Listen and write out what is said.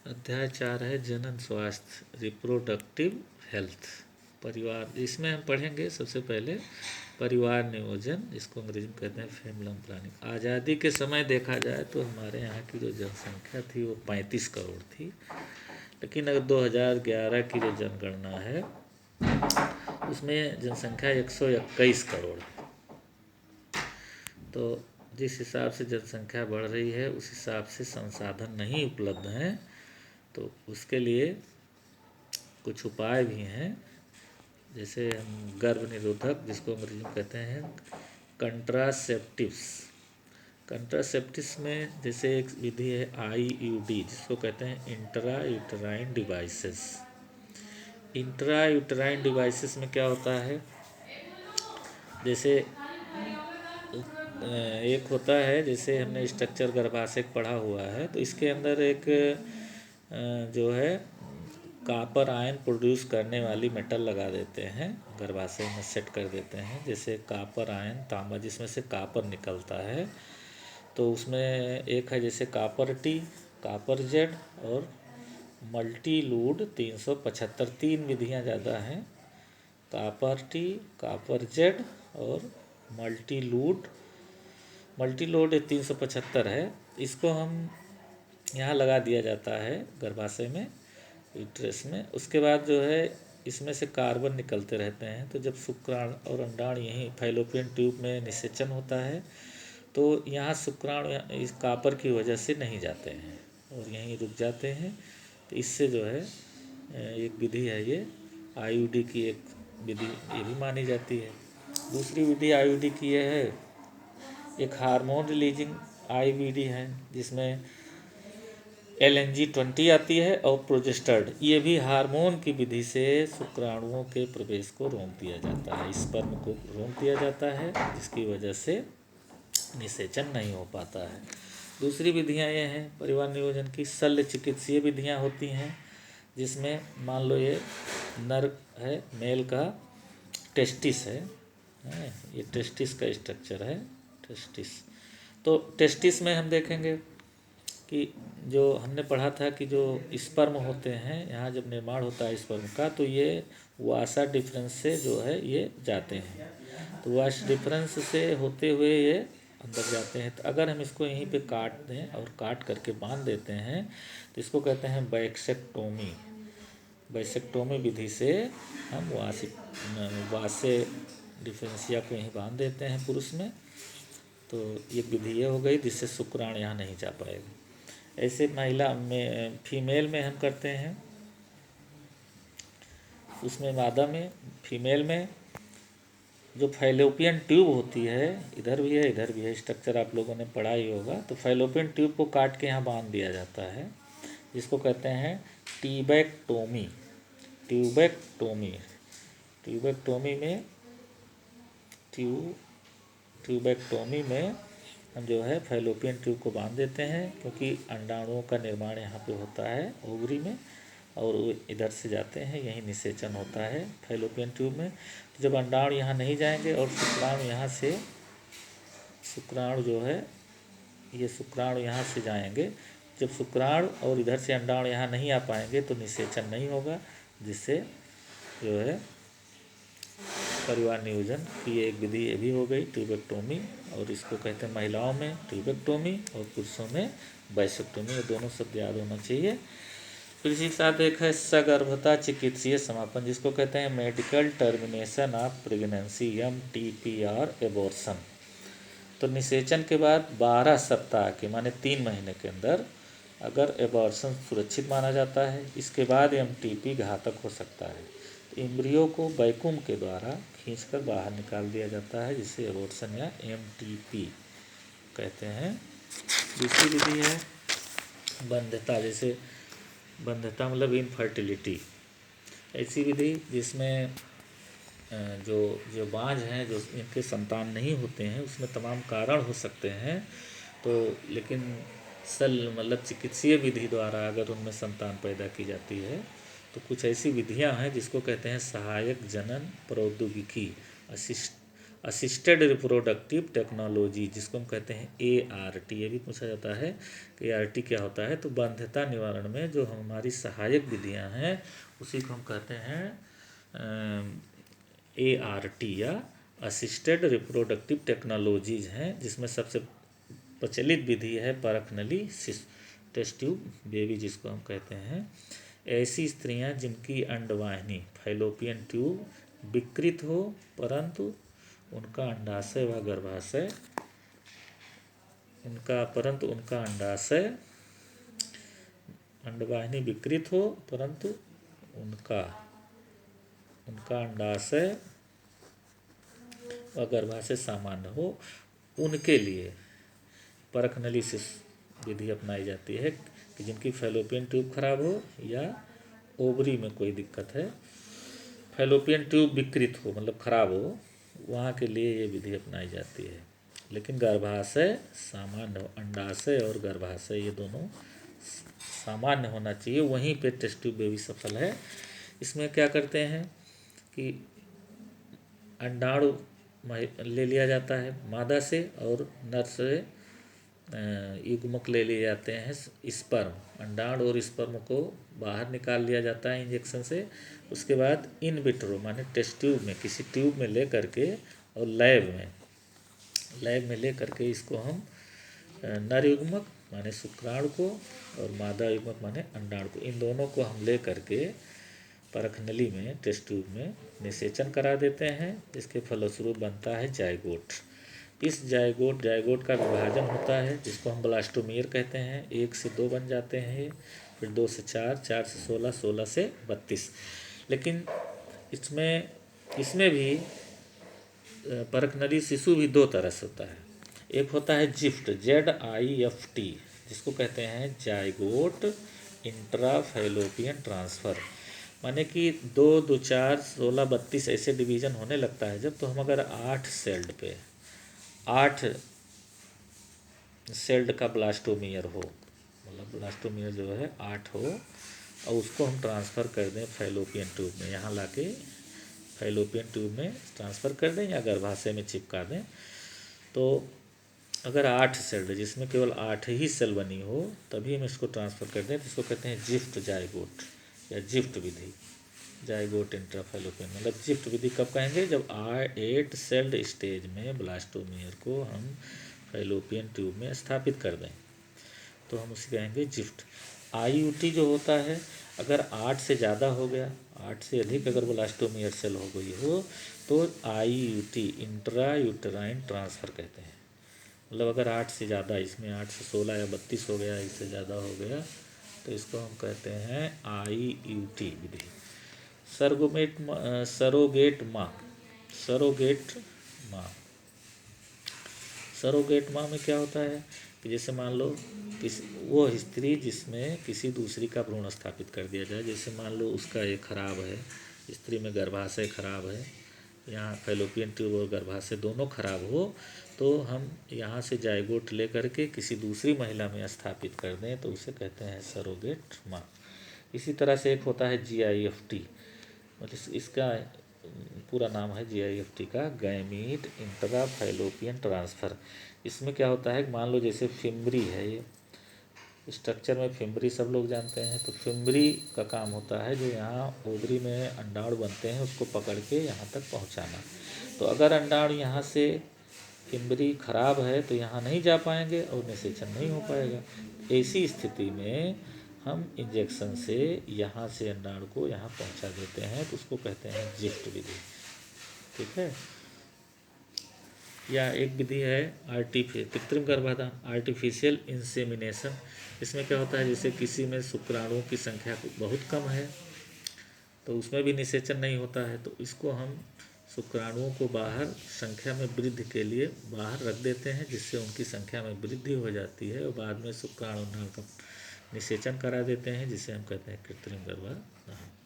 अध्याय 4 है जनन स्वास्थ्य, रिप्रोडक्टिव हेल्थ। परिवार, इसमें हम पढ़ेंगे सबसे पहले परिवार नियोजन, जिसको अंग्रेजी में कहते हैं फैमिली प्लानिंग। आज़ादी के समय देखा जाए तो हमारे यहाँ की जो जनसंख्या थी वो 35 करोड़ थी, लेकिन अगर 2011 की जो जनगणना है उसमें जनसंख्या 121 करोड़ है। तो जिस हिसाब से जनसंख्या बढ़ रही है उस हिसाब से संसाधन नहीं उपलब्ध हैं, तो उसके लिए कुछ उपाय भी हैं। जैसे हम गर्भ निरोधक, जिसको अंग्रेजी में कहते हैं कंट्रासेप्टिव्स। कंट्रासेप्टिव्स में जैसे एक विधि है IUD, जिसको कहते हैं intra uterine devices. Intra uterine devices में क्या होता है, जैसे एक होता है, जैसे हमने स्ट्रक्चर गर्भाशय पढ़ा हुआ है, तो इसके अंदर एक जो है कापर आयन प्रोड्यूस करने वाली मेटल लगा देते हैं, गर्भाशय में सेट कर देते हैं। जैसे कापर आयन, तांबा जिसमें से कापर निकलता है, तो उसमें एक है जैसे कापर टी, कापर जेड और मल्टी लूड 375। 3 विधियाँ ज़्यादा हैं, कापर टी, कापर जेड और मल्टी लोड 375 है। इसको हम यहाँ लगा दिया जाता है गर्भाशय में, यूट्रस में। उसके बाद जो है इसमें से कार्बन निकलते रहते हैं, तो जब शुक्राणु और अंडाणु यहीं फैलोपियन ट्यूब में निषेचन होता है तो यहाँ शुक्राणु इस कापर की वजह से नहीं जाते हैं और यहीं रुक जाते हैं। तो इससे जो है एक विधि है ये IUD की एक विधि ये भी मानी जाती है। दूसरी विधि IUD की ये है, एक हार्मोन रिलीजिंग IVD है, जिसमें LNG-20 आती है और प्रोजेस्टर्ड। ये भी हार्मोन की विधि से शुक्राणुओं के प्रवेश को रोक दिया जाता है, स्पर्म को रोक दिया जाता है, जिसकी वजह से निषेचन नहीं हो पाता है। दूसरी विधियां ये हैं परिवार नियोजन की, शल्य चिकित्सीय विधियां होती हैं, जिसमें मान लो ये नर है, मेल का टेस्टिस है, ये टेस्टिस का स्ट्रक्चर है, टेस्टिस। तो टेस्टिस में हम देखेंगे कि जो हमने पढ़ा था कि जो स्पर्म होते हैं, यहाँ जब निर्माण होता है स्पर्म का, तो ये वासा डिफरेंस से जो है ये जाते हैं, तो वास डिफरेंस से होते हुए ये अंदर जाते हैं। तो अगर हम इसको यहीं पे काट दें और काट करके बांध देते हैं तो इसको कहते हैं बैक्सेक्टोमी। बैक्सेक्टोमी विधि से हम वासे डिफरेंशिया को यहीं बांध देते हैं पुरुष में, तो ये विधि ये हो गई जिससे शुक्राणु यहाँ नहीं जा पाएगा। ऐसे महिला में, फीमेल में हम करते हैं, उसमें मादा में, फीमेल में जो फैलोपियन ट्यूब होती है, इधर भी है इधर भी है, स्ट्रक्चर आप लोगों ने पढ़ा ही होगा। तो फैलोपियन ट्यूब को काट के यहाँ बांध दिया जाता है, जिसको कहते हैं ट्यूबेक्टोमी। ट्यूबेक्टोमी ट्यूबेक्टोमी में ट्यूबेक्टोमी में हम जो है फैलोपियन ट्यूब को बांध देते हैं, क्योंकि अंडाणुओं का निर्माण यहाँ पे होता है ओवरी में, और वो इधर से जाते हैं, यहीं निषेचन होता है फैलोपियन ट्यूब में। तो जब अंडाणु यहाँ नहीं जाएंगे और शुक्राणु यहाँ से, शुक्राणु जो है ये शुक्राणु यहाँ से जाएंगे, जब शुक्राणु और इधर से अंडाणु यहाँ नहीं आ पाएंगे तो निषेचन नहीं होगा, जिससे जो है परिवार नियोजन की एक विधि ये भी हो गई ट्यूबेक्टोमी, और इसको कहते हैं महिलाओं में ट्यूबेक्टोमी और पुरुषों में बैसेक्टोमी। ये दोनों शब्द याद होना चाहिए। फिर इसी के साथ एक है सगर्भता चिकित्सीय समापन, जिसको कहते हैं medical termination of pregnancy, MTPR abortion. तो निषेचन के बाद 12 सप्ताह के माने 3 महीने के अंदर अगर एबॉर्शन सुरक्षित माना जाता है, इसके बाद MTP घातक हो सकता है। तो एम्ब्रियो को वैक्यूम के द्वारा खींचकर बाहर निकाल दिया जाता है, जिसे एबॉर्शन या MTP कहते हैं। दूसरी विधि है बंध्यता, जैसे बंध्यता मतलब इनफर्टिलिटी। ऐसी विधि जिसमें जो जो बांझ हैं, जो इनके संतान नहीं होते हैं, उसमें तमाम कारण हो सकते हैं, तो लेकिन मतलब चिकित्सीय विधि द्वारा अगर उनमें संतान पैदा की जाती है, तो कुछ ऐसी विधियां हैं जिसको कहते हैं सहायक जनन प्रौद्योगिकी, असिस्टेड रिप्रोडक्टिव टेक्नोलॉजी, जिसको हम कहते हैं ART। ये भी पूछा जाता है कि ART क्या होता है। तो बाध्यता निवारण में जो हमारी सहायक विधियां हैं उसी को हम कहते हैं ART या असिस्टेड रिप्रोडक्टिव टेक्नोलॉजीज हैं, जिसमें सबसे प्रचलित विधि है परख नली टेस्ट ट्यूब बेबी, जिसको हम कहते हैं। ऐसी स्त्रियां जिनकी अंडवाहिनी फैलोपियन ट्यूब विकृत हो परंतु उनका अंडाशय व गर्भाशय अंडवाहिनी विकृत हो परंतु उनका अंडाशय व गर्भाशय सामान्य हो, उनके लिए परख नली विधि अपनाई जाती है कि जिनकी फैलोपियन ट्यूब खराब हो या ओवरी में कोई दिक्कत है, फैलोपियन ट्यूब विकृत हो मतलब खराब हो, वहाँ के लिए ये विधि अपनाई जाती है। लेकिन गर्भाशय सामान्य हो, अंडाशय और गर्भाशय ये दोनों सामान्य होना चाहिए, वहीं पे टेस्ट ट्यूब बेबी सफल है। इसमें क्या करते हैं कि अंडाणु ले लिया जाता है मादा से और नर से युग्मक ले लिए जाते हैं स्पर्म, अंडाणु और स्पर्म को बाहर निकाल लिया जाता है इंजेक्शन से। उसके बाद इन विट्रो माने टेस्ट ट्यूब में किसी ट्यूब में ले करके और लैब में ले करके इसको हम नर युग्मक माने शुक्राणु को और मादा युग्मक माने अंडाणु को, इन दोनों को हम ले करके परख नली में टेस्ट ट्यूब में निषेचन करा देते हैं, जिसके फलस्वरूप बनता है जायगोट। इस जायगोट का विभाजन होता है जिसको हम ब्लास्टोमियर कहते हैं। 1 से 2 बन जाते हैं, फिर 2 से 4, 4 से 16, 16 से 32। लेकिन इसमें भी परख नली शिशु भी 2 तरह से होता है। एक होता है जिफ्ट ZIFT, जिसको कहते हैं जायगोट इंट्राफैलोपियन ट्रांसफ़र, माने कि 2, 2, 4, 16, 32 ऐसे डिवीज़न होने लगता है जब। तो हम अगर 8 सेल्ड पे 8 सेल्ड का ब्लास्टोमियर हो, मतलब ब्लास्टोमियर जो है 8 हो, और उसको हम ट्रांसफ़र कर दें फैलोपियन ट्यूब में, यहाँ लाके फैलोपियन ट्यूब में ट्रांसफ़र कर दें या गर्भाशय में चिपका दें। तो अगर 8 सेल्ड जिसमें केवल 8 ही सेल बनी हो तभी हम इसको ट्रांसफ़र कर दें, तो इसको कहते हैं जिफ्ट जायगोट या जिफ्ट विधि, जायगोट इंट्राफैलोपियन। मतलब जिफ्ट विधि कब कहेंगे, जब 8 सेल्ड स्टेज में ब्लास्टोमियर को हम फैलोपियन ट्यूब में स्थापित कर दें तो हम उसे कहेंगे जिफ्ट। IUT जो होता है, अगर 8 से ज़्यादा हो गया, 8 से अधिक अगर ब्लास्टोमियर सेल हो गई हो तो IUT इंट्रा यूटेराइन ट्रांसफ़र कहते हैं। मतलब अगर 8 से ज़्यादा, इसमें 8 से 16 या 32 हो गया, इससे ज़्यादा हो गया, तो इसको हम कहते हैं IUT विधि। सरोगेट माँ में क्या होता है कि जैसे मान लो वो स्त्री जिसमें किसी दूसरी का भ्रूण स्थापित कर दिया जाए, जैसे मान लो उसका ये खराब है, स्त्री में गर्भाशय खराब है, यहाँ फैलोपियन ट्यूब और गर्भाशय दोनों खराब हो, तो हम यहाँ से जायगोट ले करके किसी दूसरी महिला में स्थापित कर दें तो उसे कहते हैं सरोगेट माँ। इसी तरह से एक होता है GIFT, मतलब इसका पूरा नाम है GIFT का गैमीट इंट्रा फैलोपियन ट्रांसफ़र। इसमें क्या होता है, मान लो जैसे फिम्बरी है, ये स्ट्रक्चर में फिम्बरी सब लोग जानते हैं, तो फिम्बरी का काम होता है जो यहाँ ओवरी में अंडाणु बनते हैं उसको पकड़ के यहाँ तक पहुँचाना। तो अगर अंडाणु यहाँ से फिम्बरी खराब है तो यहाँ नहीं जा पाएंगे और निषेचन नहीं हो पाएगा। ऐसी स्थिति में हम इंजेक्शन से यहाँ से अंडाणु को यहाँ पहुँचा देते हैं, तो उसको कहते हैं जिफ्ट विधि। ठीक है। या एक विधि है कृत्रिम गर्भाधान, आर्टिफिशियल इंसेमिनेशन। इसमें क्या होता है, जैसे किसी में शुक्राणुओं की संख्या बहुत कम है तो उसमें भी निषेचन नहीं होता है, तो इसको हम शुक्राणुओं को बाहर संख्या में वृद्धि के लिए बाहर रख देते हैं, जिससे उनकी संख्या में वृद्धि हो जाती है और बाद में शुक्राणु का निषेचन करा देते हैं, जिसे हम कहते हैं कृत्रिम गर्भाधान।